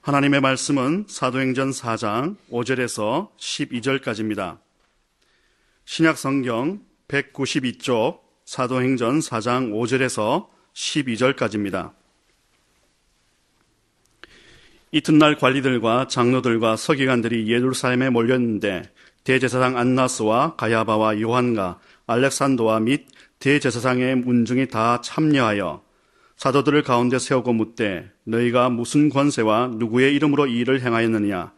하나님의 말씀은 사도행전 4장 5절에서 12절까지입니다. 신약성경 192쪽 사도행전 4장 5절에서 12절까지입니다. 이튿날 관리들과 장로들과 서기관들이 예루살렘에 몰렸는데 대제사장 안나스와 가야바와 요한과 알렉산더와 및 대제사장의 문중이 다 참여하여 사도들을 가운데 세우고 묻되 너희가 무슨 권세와 누구의 이름으로 이 일을 행하였느냐.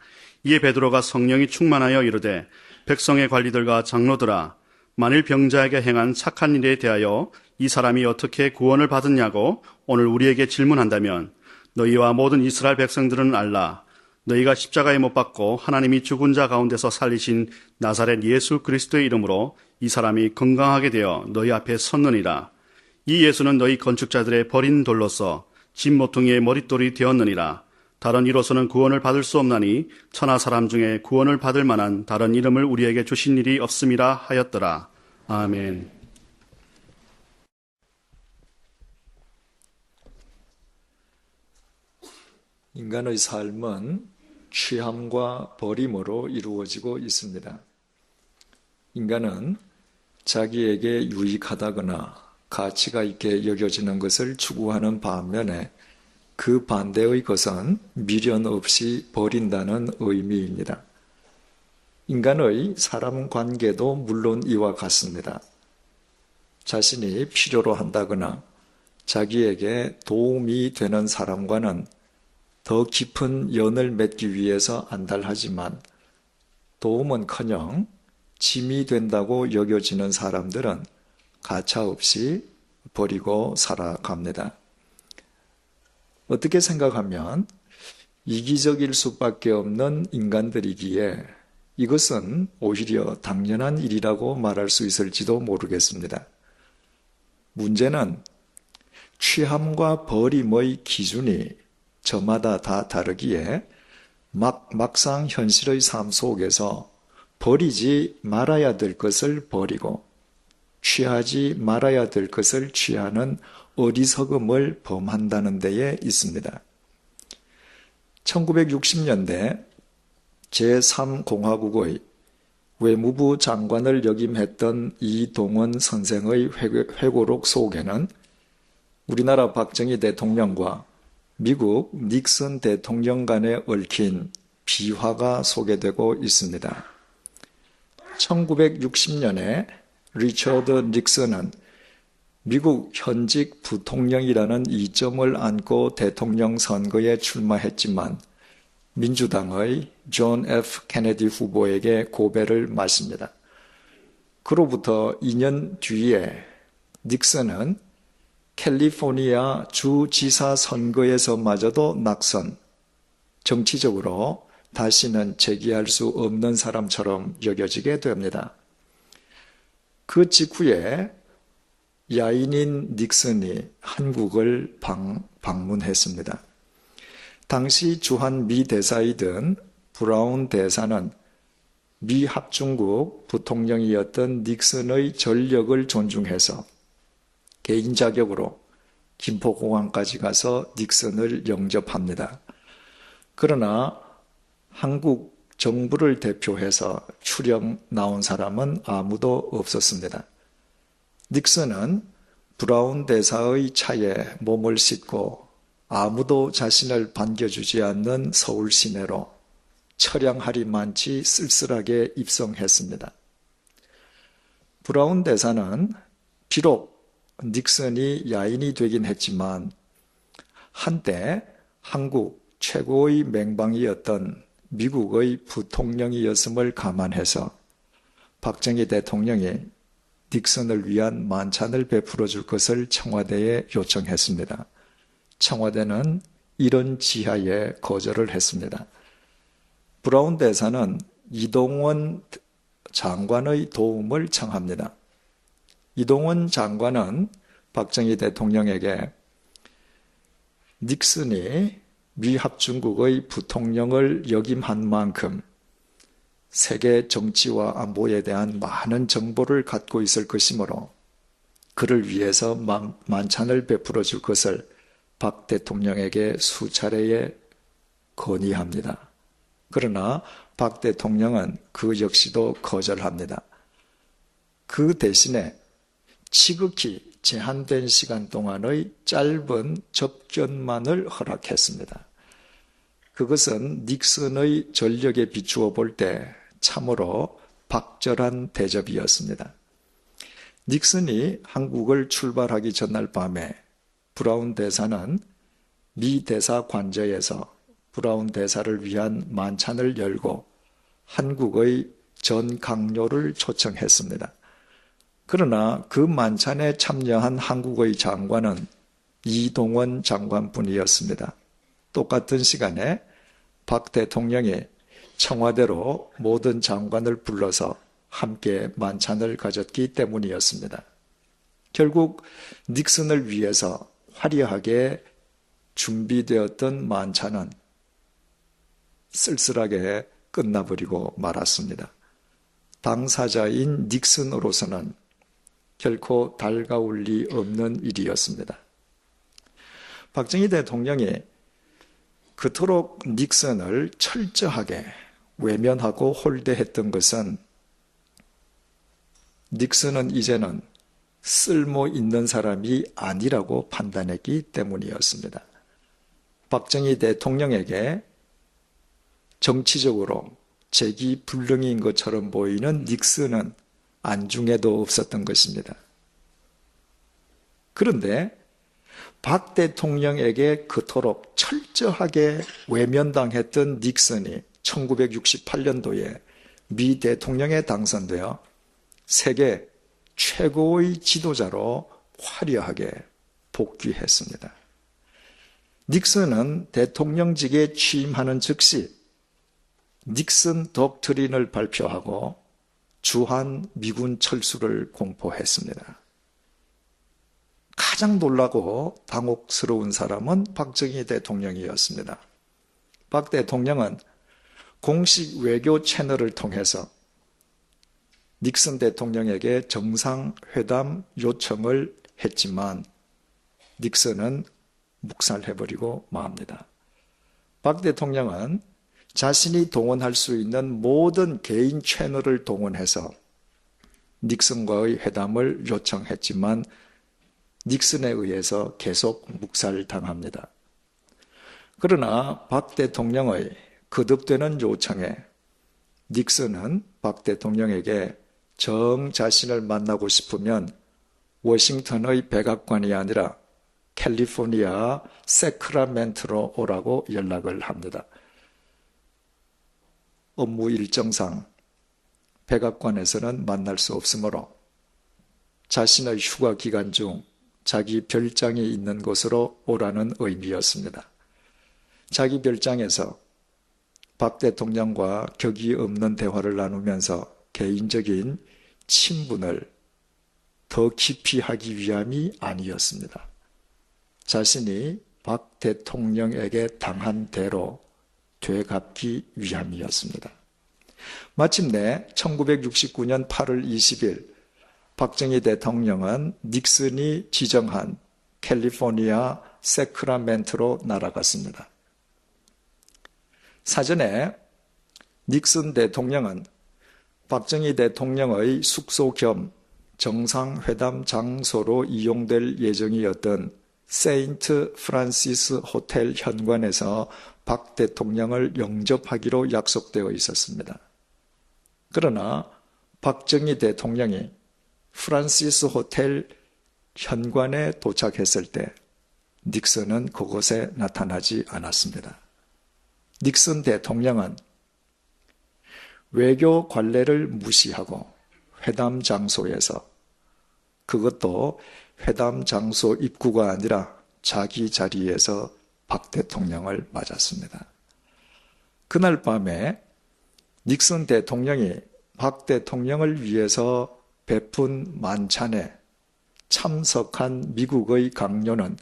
이에 베드로가 성령이 충만하여 이르되 백성의 관리들과 장로들아, 만일 병자에게 행한 착한 일에 대하여 이 사람이 어떻게 구원을 받았냐고 오늘 우리에게 질문한다면 너희와 모든 이스라엘 백성들은 알라. 너희가 십자가에 못 박고 하나님이 죽은 자 가운데서 살리신 나사렛 예수 그리스도의 이름으로 이 사람이 건강하게 되어 너희 앞에 섰느니라. 이 예수는 너희 건축자들의 버린 돌로서 집 모퉁이의 머릿돌이 되었느니라. 다른 이로서는 구원을 받을 수 없나니 천하 사람 중에 구원을 받을 만한 다른 이름을 우리에게 주신 일이 없음이라 하였더라. 아멘. 인간의 삶은 취함과 버림으로 이루어지고 있습니다. 인간은 자기에게 유익하다거나 가치가 있게 여겨지는 것을 추구하는 반면에 그 반대의 것은 미련 없이 버린다는 의미입니다. 인간의 사람 관계도 물론 이와 같습니다. 자신이 필요로 한다거나 자기에게 도움이 되는 사람과는 더 깊은 연을 맺기 위해서 안달하지만 도움은커녕 짐이 된다고 여겨지는 사람들은 가차없이 버리고 살아갑니다. 어떻게 생각하면 이기적일 수밖에 없는 인간들이기에 이것은 오히려 당연한 일이라고 말할 수 있을지도 모르겠습니다. 문제는 취함과 버림의 기준이 저마다 다 다르기에 막상 현실의 삶 속에서 버리지 말아야 될 것을 버리고 취하지 말아야 될 것을 취하는 어리석음을 범한다는 데에 있습니다. 1960년대 제3공화국의 외무부 장관을 역임했던 이동원 선생의 회고록 속에는 우리나라 박정희 대통령과 미국 닉슨 대통령 간에 얽힌 비화가 소개되고 있습니다. 1960년에 리처드 닉슨은 미국 현직 부통령이라는 이점을 안고 대통령 선거에 출마했지만 민주당의 존 F. 케네디 후보에게 고배를 맞습니다. 그로부터 2년 뒤에 닉슨은 캘리포니아 주지사 선거에서마저도 낙선, 정치적으로 다시는 재기할 수 없는 사람처럼 여겨지게 됩니다. 그 직후에 야인인 닉슨이 한국을 방문했습니다. 당시 주한 미 대사이던 브라운 대사는 미 합중국 부통령이었던 닉슨의 전력을 존중해서 개인 자격으로 김포공항까지 가서 닉슨을 영접합니다. 그러나 한국 정부를 대표해서 출영 나온 사람은 아무도 없었습니다. 닉슨은 브라운 대사의 차에 몸을 싣고 아무도 자신을 반겨주지 않는 서울 시내로 처량하리만치 쓸쓸하게 입성했습니다. 브라운 대사는 비록 닉슨이 야인이 되긴 했지만 한때 한국 최고의 맹방이었던 미국의 부통령이었음을 감안해서 박정희 대통령이 닉슨을 위한 만찬을 베풀어 줄 것을 청와대에 요청했습니다. 청와대는 이런 지하에 거절을 했습니다. 브라운 대사는 이동원 장관의 도움을 청합니다. 이동원 장관은 박정희 대통령에게 닉슨이 미 합중국의 부통령을 역임한 만큼 세계 정치와 안보에 대한 많은 정보를 갖고 있을 것이므로 그를 위해서 만찬을 베풀어 줄 것을 박 대통령에게 수차례에 건의합니다. 그러나 박 대통령은 그 역시도 거절합니다. 그 대신에 지극히 제한된 시간 동안의 짧은 접견만을 허락했습니다. 그것은 닉슨의 전력에 비추어 볼 때 참으로 박절한 대접이었습니다. 닉슨이 한국을 출발하기 전날 밤에 브라운 대사는 미 대사 관저에서 브라운 대사를 위한 만찬을 열고 한국의 전 강요를 초청했습니다. 그러나 그 만찬에 참여한 한국의 장관은 이동원 장관뿐이었습니다. 똑같은 시간에 박 대통령이 청와대로 모든 장관을 불러서 함께 만찬을 가졌기 때문이었습니다. 결국 닉슨을 위해서 화려하게 준비되었던 만찬은 쓸쓸하게 끝나버리고 말았습니다. 당사자인 닉슨으로서는 결코 달가울 리 없는 일이었습니다. 박정희 대통령이 그토록 닉슨을 철저하게 외면하고 홀대했던 것은 닉슨은 이제는 쓸모 있는 사람이 아니라고 판단했기 때문이었습니다. 박정희 대통령에게 정치적으로 재기불능인 것처럼 보이는 닉슨은 안중에도 없었던 것입니다. 그런데 박 대통령에게 그토록 철저하게 외면당했던 닉슨이 1968년도에 미 대통령에 당선되어 세계 최고의 지도자로 화려하게 복귀했습니다. 닉슨은 대통령직에 취임하는 즉시 닉슨 독트린을 발표하고 주한 미군 철수를 공포했습니다. 가장 놀라고 당혹스러운 사람은 박정희 대통령이었습니다. 박 대통령은 공식 외교 채널을 통해서 닉슨 대통령에게 정상회담 요청을 했지만 닉슨은 묵살해버리고 맙니다. 박 대통령은 자신이 동원할 수 있는 모든 개인 채널을 동원해서 닉슨과의 회담을 요청했지만 닉슨에 의해서 계속 묵살당합니다. 그러나 박 대통령의 거듭되는 요청에 닉슨은 박 대통령에게 정 자신을 만나고 싶으면 워싱턴의 백악관이 아니라 캘리포니아 세크라멘토로 오라고 연락을 합니다. 업무 일정상 백악관에서는 만날 수 없으므로 자신의 휴가 기간 중 자기 별장이 있는 곳으로 오라는 의미였습니다. 자기 별장에서 박 대통령과 격이 없는 대화를 나누면서 개인적인 친분을 더 깊이 하기 위함이 아니었습니다. 자신이 박 대통령에게 당한 대로 되갚기 위함이었습니다. 마침내 1969년 8월 20일 박정희 대통령은 닉슨이 지정한 캘리포니아 세크라멘토로 날아갔습니다. 사전에 닉슨 대통령은 박정희 대통령의 숙소 겸 정상회담 장소로 이용될 예정이었던 세인트 프란시스 호텔 현관에서 박 대통령을 영접하기로 약속되어 있었습니다. 그러나 박정희 대통령이 프란시스 호텔 현관에 도착했을 때 닉슨은 그곳에 나타나지 않았습니다. 닉슨 대통령은 외교 관례를 무시하고 회담 장소에서, 그것도 회담 장소 입구가 아니라 자기 자리에서 박 대통령을 맞았습니다. 그날 밤에 닉슨 대통령이 박 대통령을 위해서 베푼 만찬에 참석한 미국의 강요는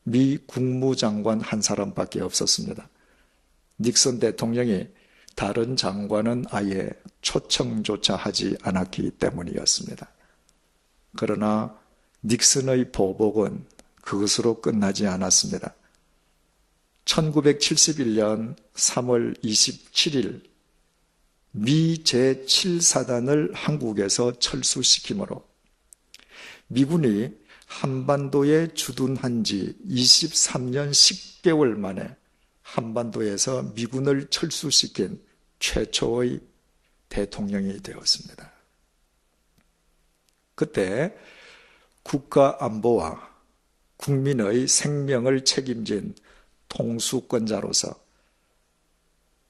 미 국무장관 한 사람밖에 없었습니다. 닉슨 대통령이 다른 장관은 아예 초청조차 하지 않았기 때문이었습니다. 그러나 닉슨의 보복은 그것으로 끝나지 않았습니다. 1971년 3월 27일 미 제7사단을 한국에서 철수시키므로 미군이 한반도에 주둔한 지 23년 10개월 만에 한반도에서 미군을 철수시킨 최초의 대통령이 되었습니다. 그때 국가 안보와 국민의 생명을 책임진 통수권자로서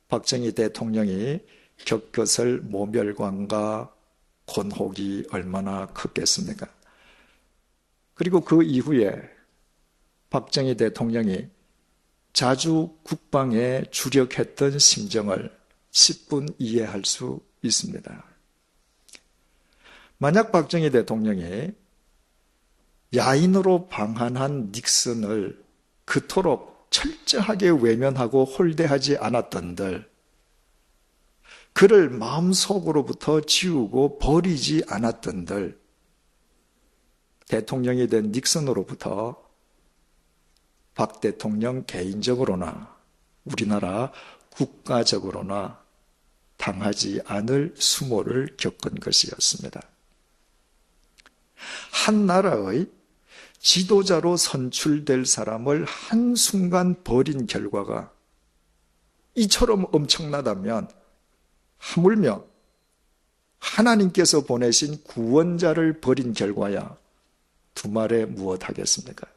박정희 대통령이 겪었을 모멸감과 곤혹이 얼마나 컸겠습니까? 그리고 그 이후에 박정희 대통령이 자주 국방에 주력했던 심정을 10분 이해할 수 있습니다. 만약 박정희 대통령이 야인으로 방한한 닉슨을 그토록 철저하게 외면하고 홀대하지 않았던들, 그를 마음속으로부터 지우고 버리지 않았던들, 대통령이 된 닉슨으로부터 박 대통령 개인적으로나 우리나라 국가적으로나 당하지 않을 수모를 겪은 것이었습니다. 한 나라의 지도자로 선출될 사람을 한순간 버린 결과가 이처럼 엄청나다면 하물며 하나님께서 보내신 구원자를 버린 결과야 두말에 무엇하겠습니까?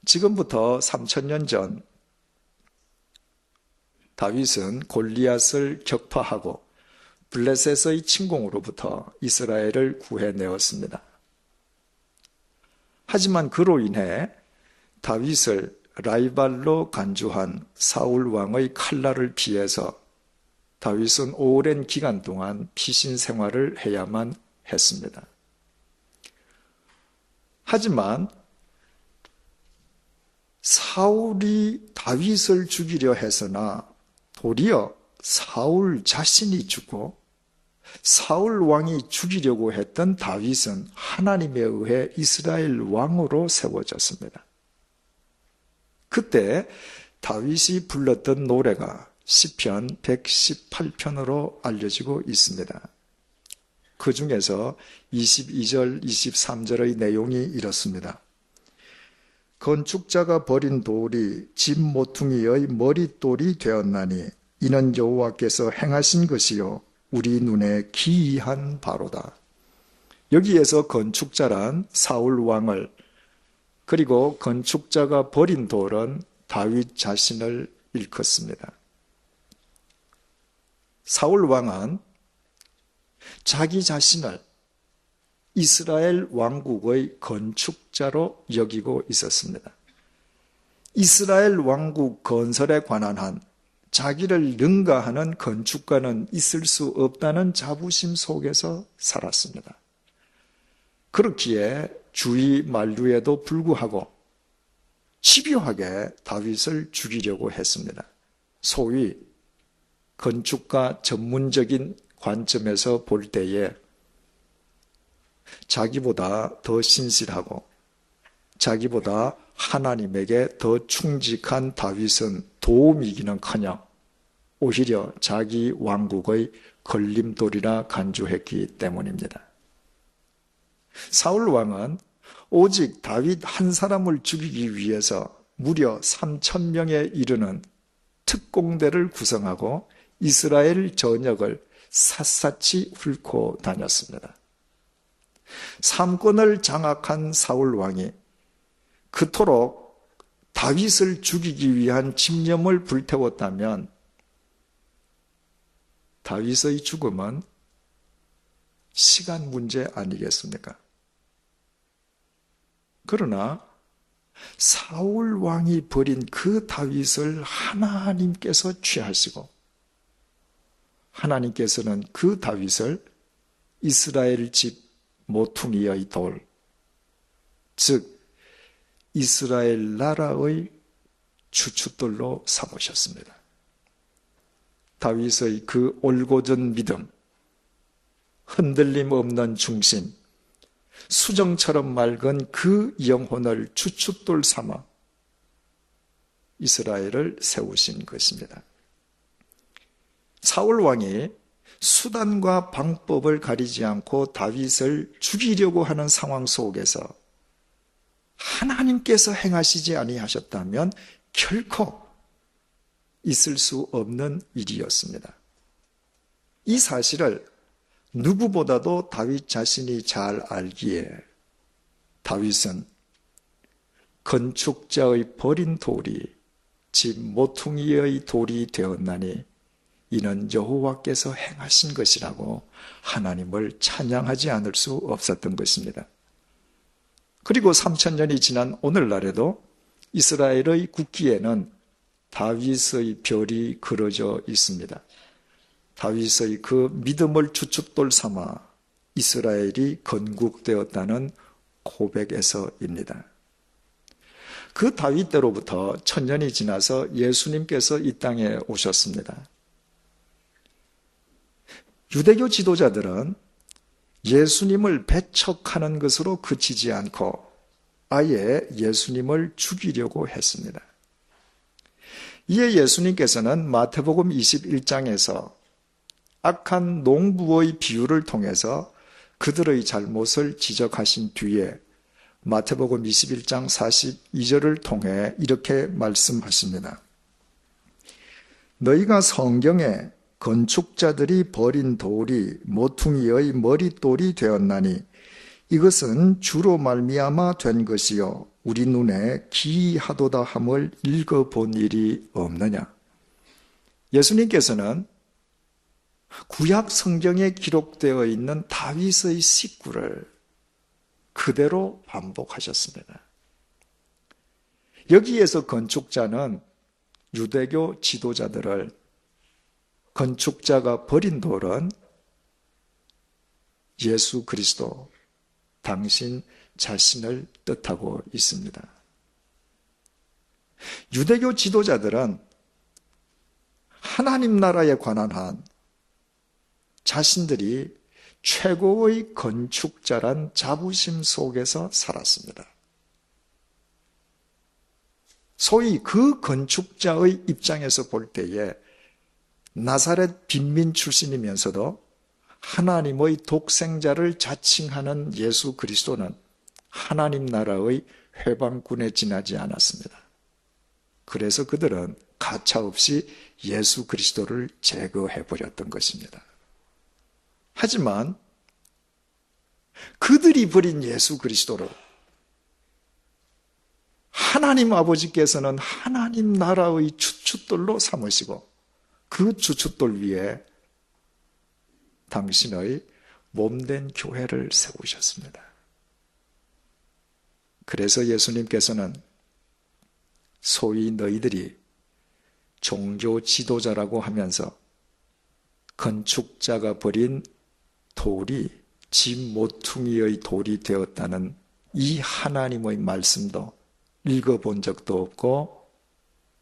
지금부터 3000년 전 다윗은 골리앗을 격파하고 블레셋의 침공으로부터 이스라엘을 구해내었습니다. 하지만 그로 인해 다윗을 라이발로 간주한 사울 왕의 칼날을 피해서 다윗은 오랜 기간 동안 피신 생활을 해야만 했습니다. 하지만 사울이 다윗을 죽이려 해서나 도리어 사울 자신이 죽고 사울 왕이 죽이려고 했던 다윗은 하나님에 의해 이스라엘 왕으로 세워졌습니다. 그때 다윗이 불렀던 노래가 시편 118편으로 알려지고 있습니다. 그 중에서 22절, 23절의 내용이 이렇습니다. 건축자가 버린 돌이 집 모퉁이의 머릿돌이 되었나니 이는 여호와께서 행하신 것이요 우리 눈에 기이한 바로다. 여기에서 건축자란 사울 왕을, 그리고 건축자가 버린 돌은 다윗 자신을 일컫습니다. 사울 왕은 자기 자신을 이스라엘 왕국의 건축자로 여기고 있었습니다. 이스라엘 왕국 건설에 관한 한 자기를 능가하는 건축가는 있을 수 없다는 자부심 속에서 살았습니다. 그렇기에 주의 만류에도 불구하고 집요하게 다윗을 죽이려고 했습니다. 소위 건축가 전문적인 관점에서 볼 때에 자기보다 더 신실하고 자기보다 하나님에게 더 충직한 다윗은 도움이기는커녕 오히려 자기 왕국의 걸림돌이라 간주했기 때문입니다. 사울 왕은 오직 다윗 한 사람을 죽이기 위해서 무려 3000명에 이르는 특공대를 구성하고 이스라엘 전역을 샅샅이 훑고 다녔습니다. 삼권을 장악한 사울 왕이 그토록 다윗을 죽이기 위한 집념을 불태웠다면 다윗의 죽음은 시간 문제 아니겠습니까? 그러나 사울 왕이 버린 그 다윗을 하나님께서 취하시고 하나님께서는 그 다윗을 이스라엘 집 모퉁이의 돌, 즉 이스라엘 나라의 주춧돌로 삼으셨습니다. 다윗의 그 올곧은 믿음, 흔들림 없는 중심, 수정처럼 맑은 그 영혼을 주춧돌 삼아 이스라엘을 세우신 것입니다. 사울 왕이 수단과 방법을 가리지 않고 다윗을 죽이려고 하는 상황 속에서 하나님께서 행하시지 아니하셨다면 결코 있을 수 없는 일이었습니다. 이 사실을 누구보다도 다윗 자신이 잘 알기에 다윗은 건축자의 버린 돌이 집 모퉁이의 돌이 되었나니 이는 여호와께서 행하신 것이라고 하나님을 찬양하지 않을 수 없었던 것입니다. 그리고 3000년이 지난 오늘날에도 이스라엘의 국기에는 다윗의 별이 그려져 있습니다. 다윗의 그 믿음을 주춧돌 삼아 이스라엘이 건국되었다는 고백에서입니다. 그 다윗 때로부터 1000년이 지나서 예수님께서 이 땅에 오셨습니다. 유대교 지도자들은 예수님을 배척하는 것으로 그치지 않고 아예 예수님을 죽이려고 했습니다. 이에 예수님께서는 마태복음 21장에서 악한 농부의 비유를 통해서 그들의 잘못을 지적하신 뒤에 마태복음 21장 42절을 통해 이렇게 말씀하십니다. 너희가 성경에 건축자들이 버린 돌이 모퉁이의 머릿돌이 되었나니 이것은 주로 말미암아 된 것이요 우리 눈에 기이하도다 함을 읽어본 일이 없느냐. 예수님께서는 구약 성경에 기록되어 있는 다윗의 식구를 그대로 반복하셨습니다. 여기에서 건축자는 유대교 지도자들을 건축자가 버린 돌은 예수 그리스도, 당신 자신을 뜻하고 있습니다. 유대교 지도자들은 하나님 나라에 관한 한 자신들이 최고의 건축자란 자부심 속에서 살았습니다. 소위 그 건축자의 입장에서 볼 때에 나사렛 빈민 출신이면서도 하나님의 독생자를 자칭하는 예수 그리스도는 하나님 나라의 회방꾼에 지나지 않았습니다. 그래서 그들은 가차없이 예수 그리스도를 제거해버렸던 것입니다. 하지만 그들이 버린 예수 그리스도를 하나님 아버지께서는 하나님 나라의 주춧돌로 삼으시고 그 주춧돌 위에 당신의 몸된 교회를 세우셨습니다. 그래서 예수님께서는 소위 너희들이 종교 지도자라고 하면서 건축자가 버린 돌이 집 모퉁이의 돌이 되었다는 이 하나님의 말씀도 읽어본 적도 없고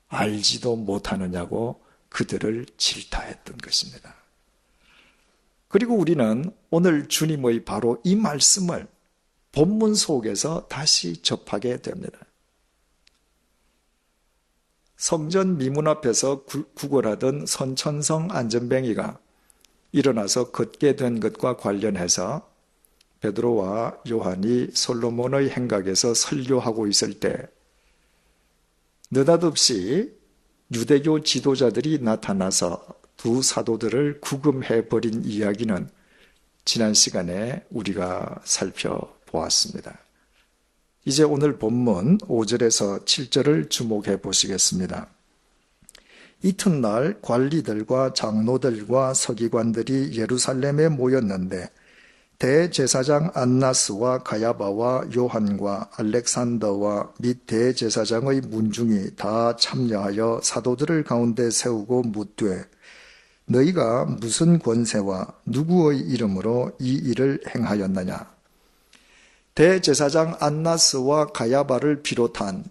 알지도 못하느냐고 그들을 질타했던 것입니다. 그리고 우리는 오늘 주님의 바로 이 말씀을 본문 속에서 다시 접하게 됩니다. 성전 미문 앞에서 구걸하던 선천성 안전뱅이가 일어나서 걷게 된 것과 관련해서 베드로와 요한이 솔로몬의 행각에서 설교하고 있을 때 느닷없이 유대교 지도자들이 나타나서 두 사도들을 구금해버린 이야기는 지난 시간에 우리가 살펴보았습니다. 이제 오늘 본문 5절에서 7절을 주목해 보시겠습니다. 이튿날 관리들과 장로들과 서기관들이 예루살렘에 모였는데 대제사장 안나스와 가야바와 요한과 알렉산더와 및 대제사장의 문중이 다 참여하여 사도들을 가운데 세우고 묻되 너희가 무슨 권세와 누구의 이름으로 이 일을 행하였느냐. 대제사장 안나스와 가야바를 비롯한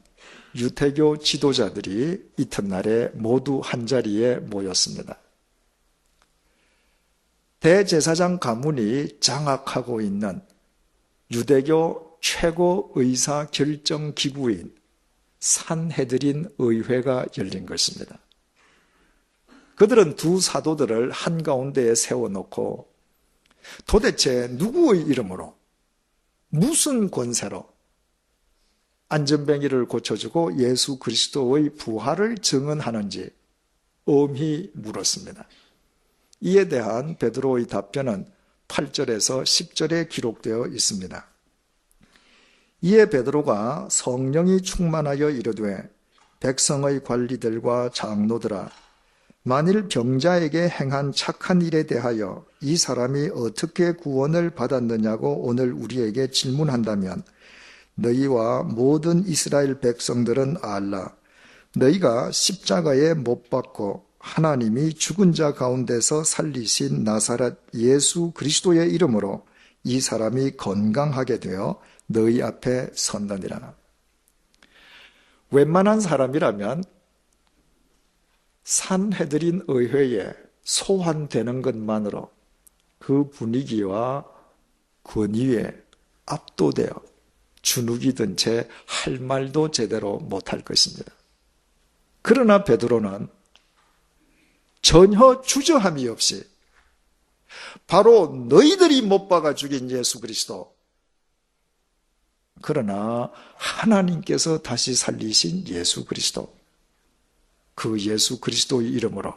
유대교 지도자들이 이튿날에 모두 한자리에 모였습니다. 대제사장 가문이 장악하고 있는 유대교 최고 의사 결정 기구인 산헤드린 의회가 열린 것입니다. 그들은 두 사도들을 한가운데에 세워놓고 도대체 누구의 이름으로, 무슨 권세로 안전뱅이를 고쳐주고 예수 그리스도의 부활을 증언하는지 엄히 물었습니다. 이에 대한 베드로의 답변은 8절에서 10절에 기록되어 있습니다. 이에 베드로가 성령이 충만하여 이르되 백성의 관리들과 장로들아, 만일 병자에게 행한 착한 일에 대하여 이 사람이 어떻게 구원을 받았느냐고 오늘 우리에게 질문한다면 너희와 모든 이스라엘 백성들은 알라. 너희가 십자가에 못 박고 하나님이 죽은 자 가운데서 살리신 나사렛 예수 그리스도의 이름으로 이 사람이 건강하게 되어 너희 앞에 섰느니라. 웬만한 사람이라면 산헤드린 의회에 소환되는 것만으로 그 분위기와 권위에 압도되어 주눅이 든 채 할 말도 제대로 못할 것입니다. 그러나 베드로는 전혀 주저함이 없이 바로 너희들이 못 박아 죽인 예수 그리스도, 그러나 하나님께서 다시 살리신 예수 그리스도, 그 예수 그리스도의 이름으로,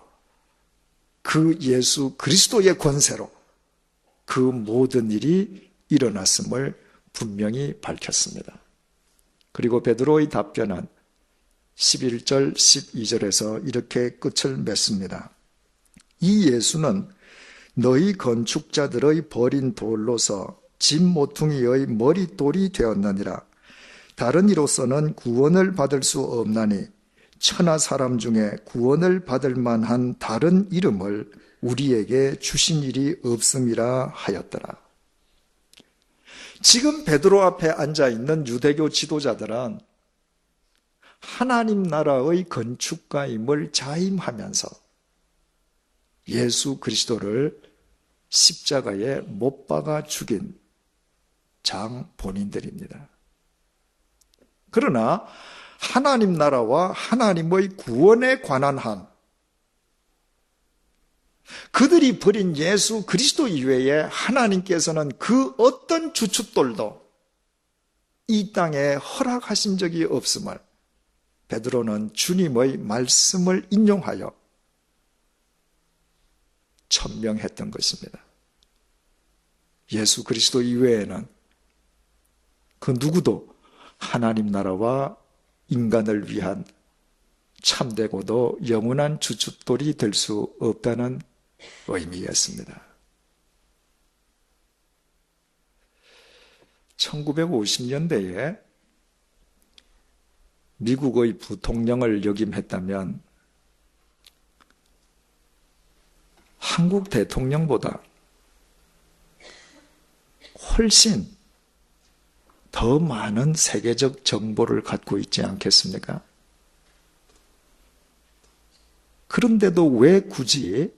그 예수 그리스도의 권세로 그 모든 일이 일어났음을 분명히 밝혔습니다. 그리고 베드로의 답변은 11절, 12절에서 이렇게 끝을 맺습니다. 이 예수는 너희 건축자들의 버린 돌로서 집 모퉁이의 머릿돌이 되었느니라. 다른 이로서는 구원을 받을 수 없나니 천하 사람 중에 구원을 받을 만한 다른 이름을 우리에게 주신 일이 없음이라 하였더라. 지금 베드로 앞에 앉아있는 유대교 지도자들은 하나님 나라의 건축가임을 자임하면서 예수 그리스도를 십자가에 못 박아 죽인 장본인들입니다. 그러나 하나님 나라와 하나님의 구원에 관한 한, 그들이 버린 예수 그리스도 이외에 하나님께서는 그 어떤 주춧돌도 이 땅에 허락하신 적이 없음을 베드로는 주님의 말씀을 인용하여 천명했던 것입니다. 예수 그리스도 이외에는 그 누구도 하나님 나라와 인간을 위한 참되고도 영원한 주춧돌이 될 수 없다는 의미였습니다. 1950년대에 미국의 부통령을 역임했다면 한국 대통령보다 훨씬 더 많은 세계적 정보를 갖고 있지 않겠습니까? 그런데도 왜 굳이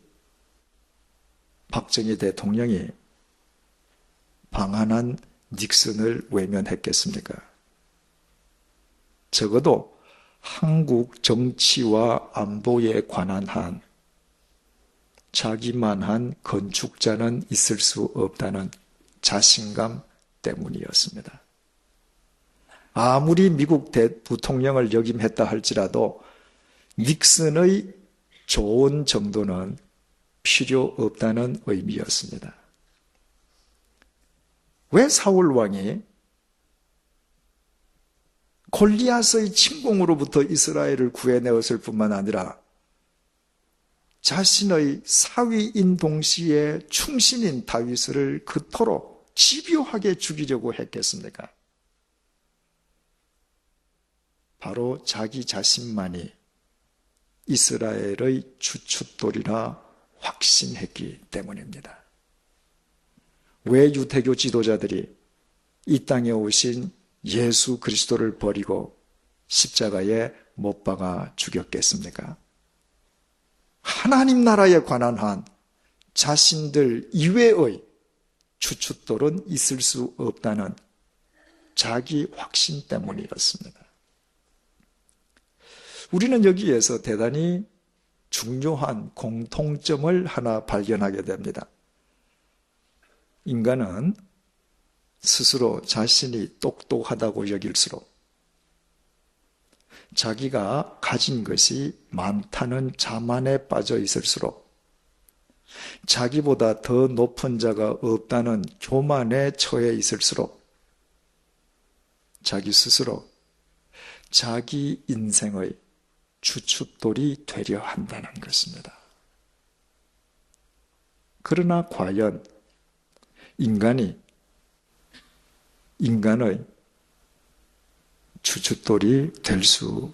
박정희 대통령이 방한한 닉슨을 외면했겠습니까? 적어도 한국 정치와 안보에 관한 한 자기만한 건축자는 있을 수 없다는 자신감 때문이었습니다. 아무리 미국 부통령을 역임했다 할지라도 닉슨의 조언 정도는 필요 없다는 의미였습니다. 왜 사울 왕이 골리앗의 침공으로부터 이스라엘을 구해내었을 뿐만 아니라 자신의 사위인 동시에 충신인 다윗을 그토록 집요하게 죽이려고 했겠습니까? 바로 자기 자신만이 이스라엘의 주춧돌이라 확신했기 때문입니다. 왜 유대교 지도자들이 이 땅에 오신 예수 그리스도를 버리고 십자가에 못 박아 죽였겠습니까? 하나님 나라에 관한 한 자신들 이외의 주춧돌은 있을 수 없다는 자기 확신 때문이었습니다. 우리는 여기에서 대단히 중요한 공통점을 하나 발견하게 됩니다. 인간은 스스로 자신이 똑똑하다고 여길수록, 자기가 가진 것이 많다는 자만에 빠져 있을수록, 자기보다 더 높은 자가 없다는 교만에 처해 있을수록 자기 스스로 자기 인생의 주춧돌이 되려 한다는 것입니다. 그러나 과연 인간의 주춧돌이 될 수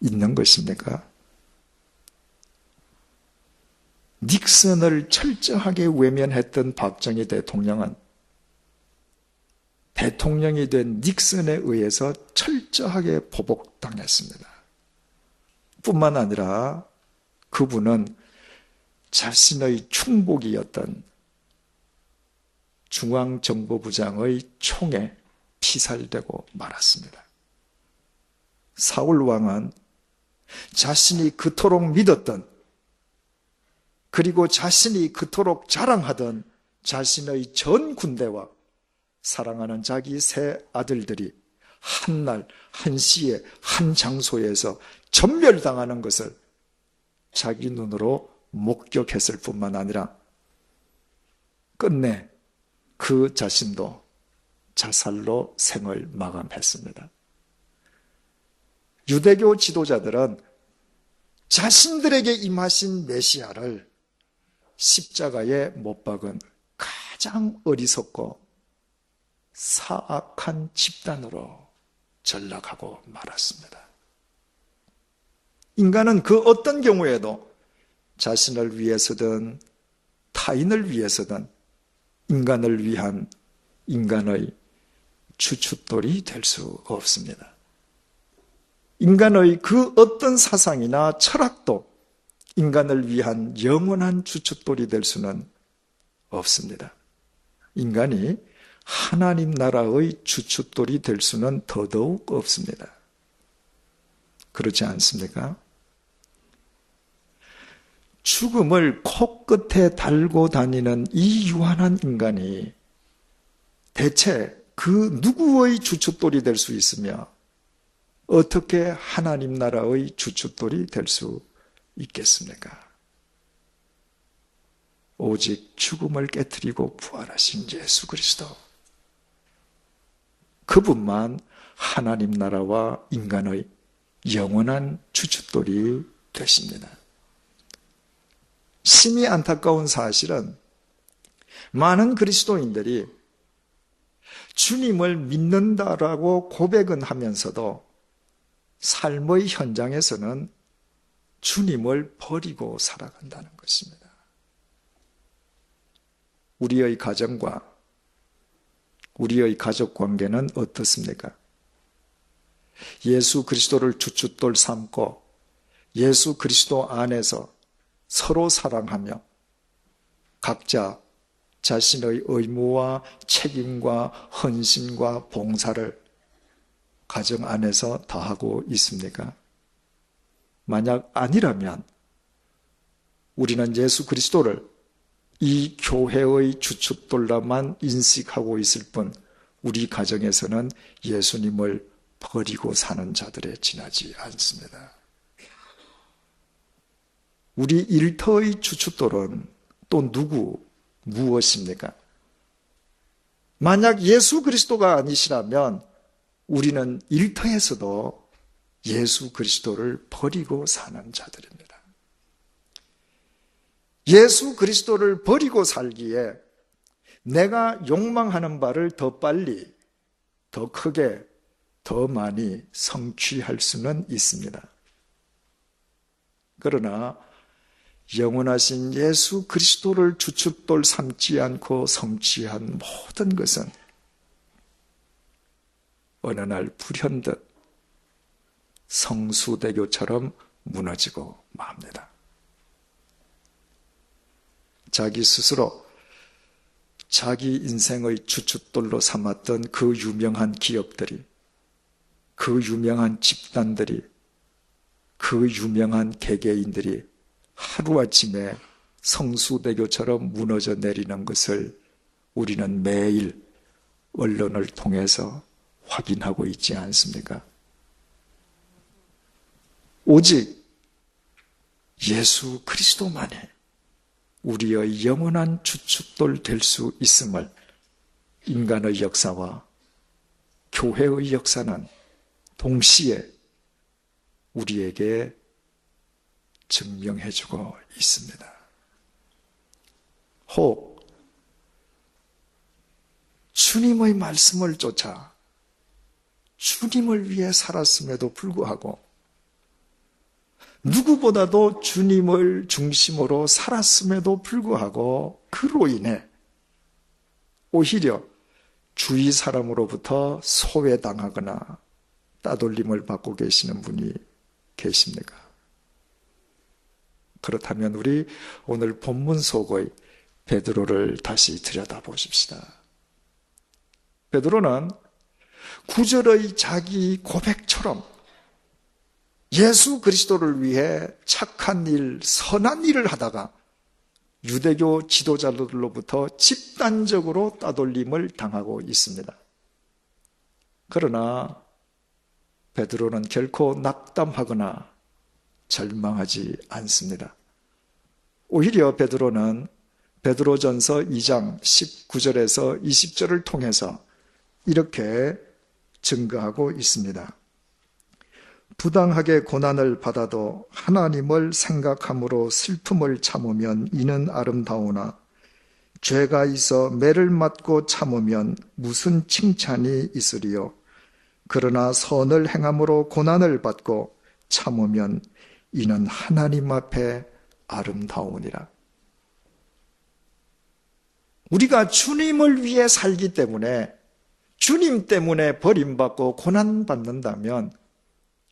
있는 것입니까? 닉슨을 철저하게 외면했던 박정희 대통령은 대통령이 된 닉슨에 의해서 철저하게 보복당했습니다. 뿐만 아니라 그분은 자신의 충복이었던 중앙정보부장의 총에 피살되고 말았습니다. 사울 왕은 자신이 그토록 믿었던, 그리고 자신이 그토록 자랑하던 자신의 전 군대와 사랑하는 자기 세 아들들이 한날 한시에 한 장소에서 전멸당하는 것을 자기 눈으로 목격했을 뿐만 아니라 끝내 그 자신도 자살로 생을 마감했습니다. 유대교 지도자들은 자신들에게 임하신 메시아를 십자가에 못 박은 가장 어리석고 사악한 집단으로 전락하고 말았습니다. 인간은 그 어떤 경우에도 자신을 위해서든 타인을 위해서든 인간을 위한 인간의 주춧돌이 될 수 없습니다. 인간의 그 어떤 사상이나 철학도 인간을 위한 영원한 주춧돌이 될 수는 없습니다. 인간이 하나님 나라의 주춧돌이 될 수는 더더욱 없습니다. 그렇지 않습니까? 죽음을 코끝에 달고 다니는 이 유한한 인간이 대체 그 누구의 주춧돌이 될 수 있으며 어떻게 하나님 나라의 주춧돌이 될 수 있겠습니까? 오직 죽음을 깨트리고 부활하신 예수 그리스도, 그분만 하나님 나라와 인간의 영원한 주춧돌이 되십니다. 심히 안타까운 사실은 많은 그리스도인들이 주님을 믿는다라고 고백은 하면서도 삶의 현장에서는 주님을 버리고 살아간다는 것입니다. 우리의 가정과 우리의 가족 관계는 어떻습니까? 예수 그리스도를 주춧돌 삼고 예수 그리스도 안에서 서로 사랑하며 각자 자신의 의무와 책임과 헌신과 봉사를 가정 안에서 다하고 있습니까? 만약 아니라면 우리는 예수 그리스도를 이 교회의 주춧돌로만 인식하고 있을 뿐 우리 가정에서는 예수님을 버리고 사는 자들에 지나지 않습니다. 우리 일터의 주춧돌은 또 무엇입니까? 만약 예수 그리스도가 아니시라면 우리는 일터에서도 예수 그리스도를 버리고 사는 자들입니다. 예수 그리스도를 버리고 살기에 내가 욕망하는 바를 더 빨리, 더 크게, 더 많이 성취할 수는 있습니다. 그러나 영원하신 예수 그리스도를 주춧돌 삼지 않고 성취한 모든 것은 어느 날 불현듯 성수대교처럼 무너지고 맙니다. 자기 스스로 자기 인생의 주춧돌로 삼았던 그 유명한 기업들이, 그 유명한 집단들이, 그 유명한 개개인들이 하루아침에 성수대교처럼 무너져 내리는 것을 우리는 매일 언론을 통해서 확인하고 있지 않습니까? 오직 예수 그리스도만이 우리의 영원한 주춧돌 될 수 있음을 인간의 역사와 교회의 역사는 동시에 우리에게 증명해주고 있습니다. 혹 주님의 말씀을 쫓아 주님을 위해 살았음에도 불구하고 누구보다도 주님을 중심으로 살았음에도 불구하고 그로 인해 오히려 주위 사람으로부터 소외당하거나 따돌림을 받고 계시는 분이 계십니까? 그렇다면 우리 오늘 본문 속의 베드로를 다시 들여다보십시다. 베드로는 구절의 자기 고백처럼 예수 그리스도를 위해 착한 일, 선한 일을 하다가 유대교 지도자들로부터 집단적으로 따돌림을 당하고 있습니다. 그러나 베드로는 결코 낙담하거나 절망하지 않습니다. 오히려 베드로는 베드로전서 2장 19절에서 20절을 통해서 이렇게 증거하고 있습니다. 부당하게 고난을 받아도 하나님을 생각함으로 슬픔을 참으면 이는 아름다우나 죄가 있어 매를 맞고 참으면 무슨 칭찬이 있으리요. 그러나 선을 행함으로 고난을 받고 참으면 이는 하나님 앞에 아름다우니라. 우리가 주님을 위해 살기 때문에 주님 때문에 버림받고 고난받는다면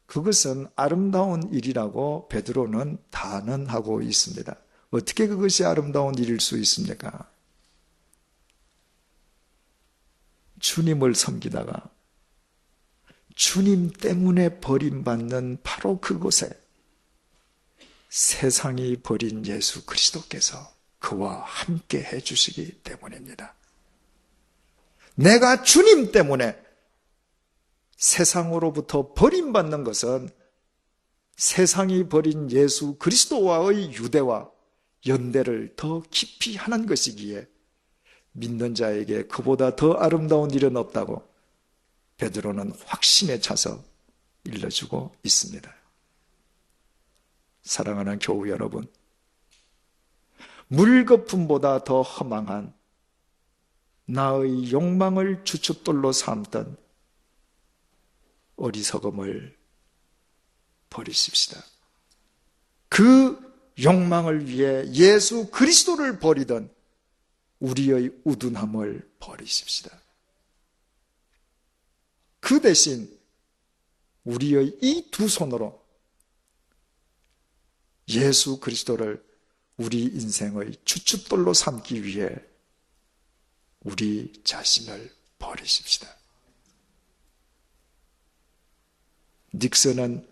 그것은 아름다운 일이라고 베드로는 단언하고 있습니다. 어떻게 그것이 아름다운 일일 수 있습니까? 주님을 섬기다가 주님 때문에 버림받는 바로 그곳에 세상이 버린 예수 그리스도께서 그와 함께 해주시기 때문입니다. 내가 주님 때문에 세상으로부터 버림받는 것은 세상이 버린 예수 그리스도와의 유대와 연대를 더 깊이 하는 것이기에 믿는 자에게 그보다 더 아름다운 일은 없다고 베드로는 확신에 차서 일러주고 있습니다. 사랑하는 교우 여러분, 물거품보다 더 허망한 나의 욕망을 주춧돌로 삼던 어리석음을 버리십시다. 그 욕망을 위해 예수 그리스도를 버리던 우리의 우둔함을 버리십시다. 그 대신 우리의 이 두 손으로 예수 그리스도를 우리 인생의 주춧돌로 삼기 위해 우리 자신을 버리십시다. 닉슨은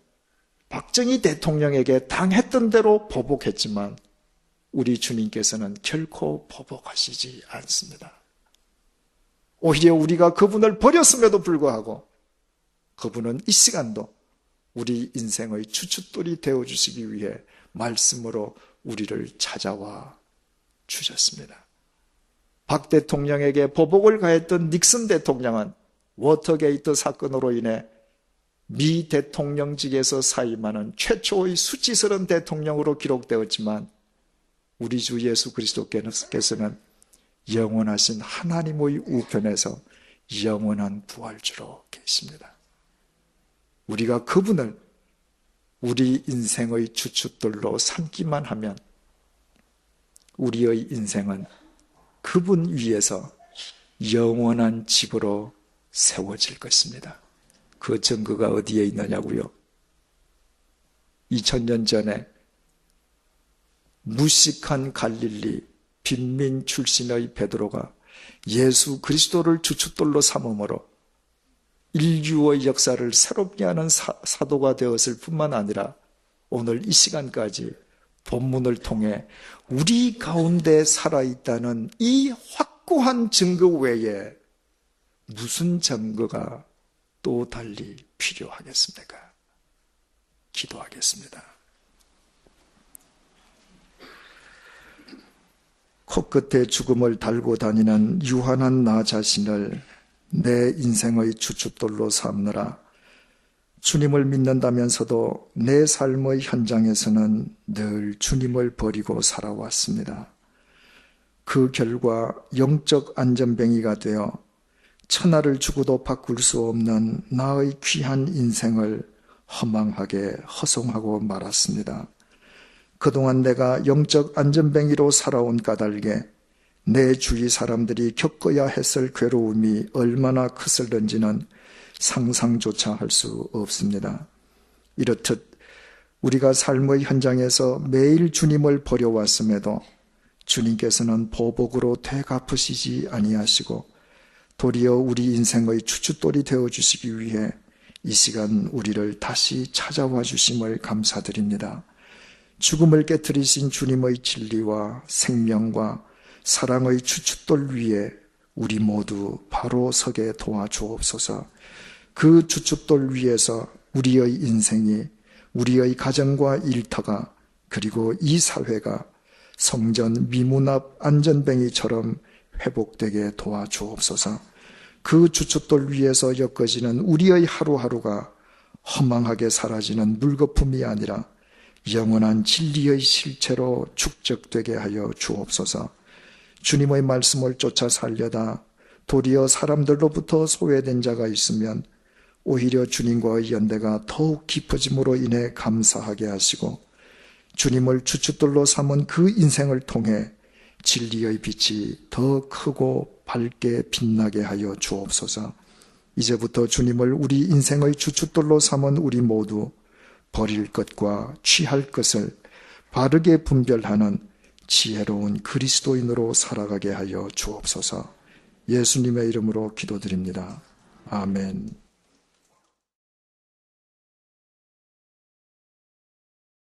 박정희 대통령에게 당했던 대로 보복했지만 우리 주님께서는 결코 보복하시지 않습니다. 오히려 우리가 그분을 버렸음에도 불구하고 그분은 이 시간도 우리 인생의 주춧돌이 되어주시기 위해 말씀으로 우리를 찾아와 주셨습니다. 박 대통령에게 보복을 가했던 닉슨 대통령은 워터게이트 사건으로 인해 미 대통령직에서 사임하는 최초의 수치스러운 대통령으로 기록되었지만 우리 주 예수 그리스도께서는 영원하신 하나님의 우편에서 영원한 부활주로 계십니다. 우리가 그분을 우리 인생의 주춧돌로 삼기만 하면 우리의 인생은 그분 위에서 영원한 집으로 세워질 것입니다. 그 증거가 어디에 있느냐고요? 2000년 전에 무식한 갈릴리 빈민 출신의 베드로가 예수 그리스도를 주춧돌로 삼음으로 인류의 역사를 새롭게 하는 사도가 되었을 뿐만 아니라 오늘 이 시간까지 본문을 통해 우리 가운데 살아있다는 이 확고한 증거 외에 무슨 증거가 또 달리 필요하겠습니까? 기도하겠습니다. 코끝에 죽음을 달고 다니는 유한한 나 자신을 내 인생의 주춧돌로 삼느라 주님을 믿는다면서도 내 삶의 현장에서는 늘 주님을 버리고 살아왔습니다. 그 결과 영적 안전뱅이가 되어 천하를 주고도 바꿀 수 없는 나의 귀한 인생을 허망하게 허송하고 말았습니다. 그동안 내가 영적 안전뱅이로 살아온 까닭에 내 주위 사람들이 겪어야 했을 괴로움이 얼마나 크슬는지는 상상조차 할 수 없습니다. 이렇듯 우리가 삶의 현장에서 매일 주님을 버려왔음에도 주님께서는 보복으로 되갚으시지 아니하시고 도리어 우리 인생의 주춧돌이 되어주시기 위해 이 시간 우리를 다시 찾아와 주심을 감사드립니다. 죽음을 깨뜨리신 주님의 진리와 생명과 사랑의 주춧돌 위에 우리 모두 바로 서게 도와주옵소서. 그 주춧돌 위에서 우리의 인생이, 우리의 가정과 일터가, 그리고 이 사회가 성전 미문앞 안전뱅이처럼 회복되게 도와주옵소서. 그 주춧돌 위에서 엮어지는 우리의 하루하루가 허망하게 사라지는 물거품이 아니라 영원한 진리의 실체로 축적되게 하여 주옵소서. 주님의 말씀을 쫓아 살려다 도리어 사람들로부터 소외된 자가 있으면 오히려 주님과의 연대가 더욱 깊어짐으로 인해 감사하게 하시고 주님을 주춧돌로 삼은 그 인생을 통해 진리의 빛이 더 크고 밝게 빛나게 하여 주옵소서. 이제부터 주님을 우리 인생의 주춧돌로 삼은 우리 모두 버릴 것과 취할 것을 바르게 분별하는 지혜로운 그리스도인으로 살아가게 하여 주옵소서. 예수님의 이름으로 기도드립니다. 아멘.